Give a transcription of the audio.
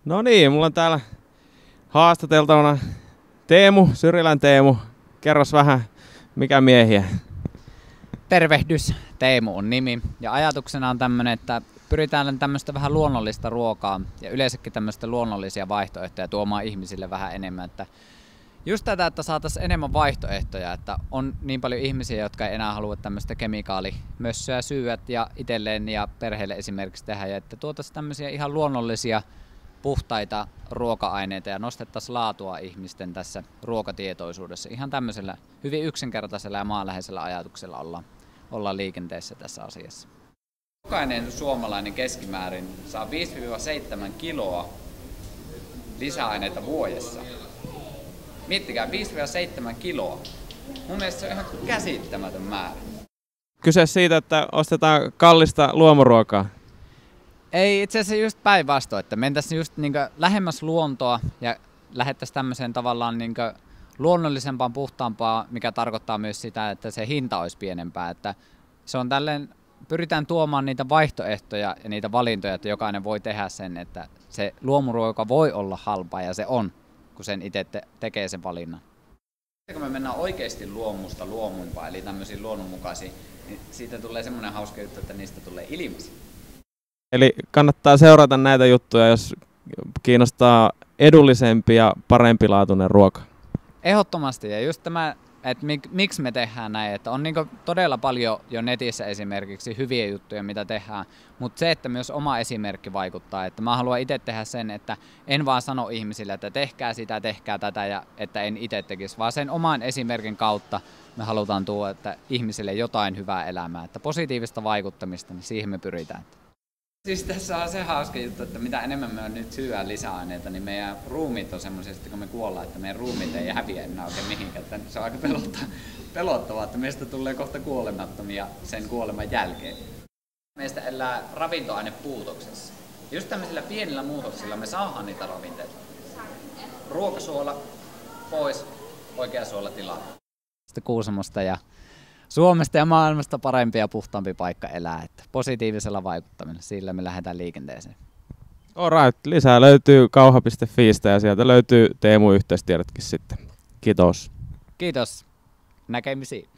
No niin, mulla on täällä haastateltavana Teemu, Syrilän Teemu. Kerros vähän, mikä miehiä? Tervehdys, Teemu on nimi. Ja ajatuksena on tämmönen, että pyritään tämmöistä vähän luonnollista ruokaa ja yleensäkin tämmöistä luonnollisia vaihtoehtoja tuomaan ihmisille vähän enemmän. Että just tätä, että saataisiin enemmän vaihtoehtoja, että on niin paljon ihmisiä, jotka ei enää halua tämmöistä kemikaalimössöä syödä ja itselleen ja perheelle esimerkiksi tehdä. Ja että tuotaisiin tämmöisiä ihan luonnollisia, puhtaita ruoka-aineita ja nostettaisiin laatua ihmisten tässä ruokatietoisuudessa. Ihan tämmöisellä hyvin yksinkertaisella ja maanläheisellä ajatuksella ollaan liikenteessä tässä asiassa. Jokainen suomalainen keskimäärin saa 5-7 kiloa lisäaineita vuodessa. Miettikää, 5-7 kiloa. Mun mielestä se on ihan käsittämätön määrä. Kyse siitä, että ostetaan kallista luomuruokaa. Ei, itse asiassa just päinvastoin, että mentäisiin just lähemmäs luontoa ja lähettäisiin tämmöiseen tavallaan luonnollisempaan, puhtaampaan, mikä tarkoittaa myös sitä, että se hinta olisi pienempää. Että se on tälleen, pyritään tuomaan niitä vaihtoehtoja ja niitä valintoja, että jokainen voi tehdä sen, että se luomuruoka voi olla halpaa ja se on, kun sen itse tekee sen valinnan. Kun me mennään oikeasti luomusta luomumpaan, eli tämmöisiin luonnonmukaisiin, niin siitä tulee semmoinen hauska juttu, että niistä tulee ilmaisia. Eli kannattaa seurata näitä juttuja, jos kiinnostaa edullisempi ja parempilaatuinen ruoka. Ehdottomasti, ja just tämä, että miksi me tehdään näin, että on todella paljon jo netissä esimerkiksi hyviä juttuja, mitä tehdään, mutta se, että myös oma esimerkki vaikuttaa, että mä haluan itse tehdä sen, että en vaan sano ihmisille, että tehkää sitä, tehkää tätä ja että en itse tekisi, vaan sen oman esimerkin kautta me halutaan tuoda että ihmisille jotain hyvää elämää, että positiivista vaikuttamista, niin siihen me pyritään. Siis tässä on se hauska juttu, että mitä enemmän me on nyt syödä lisäaineita, niin meidän ruumiit on semmoisia, kun me kuollaan, että meidän ruumiit ei häviä enää oikein mihinkään. Että se on aika pelottavaa, että meistä tulee kohta kuolemattomia sen kuoleman jälkeen. Meistä elää ravintoainepuutoksessa. Just tämmöisillä pienillä muutoksilla me saadaan niitä ravinteita. Ruokasuola pois, oikea suola tilaa. Kuusamosta ja Suomesta ja maailmasta parempi ja puhtaampi paikka elää, että positiivisella vaikuttaminen, sillä me lähdetään liikenteeseen. Alright, lisää löytyy kauha.fiistä ja sieltä löytyy Teemu yhteystiedotkin sitten. Kiitos. Kiitos. Näkemisiin.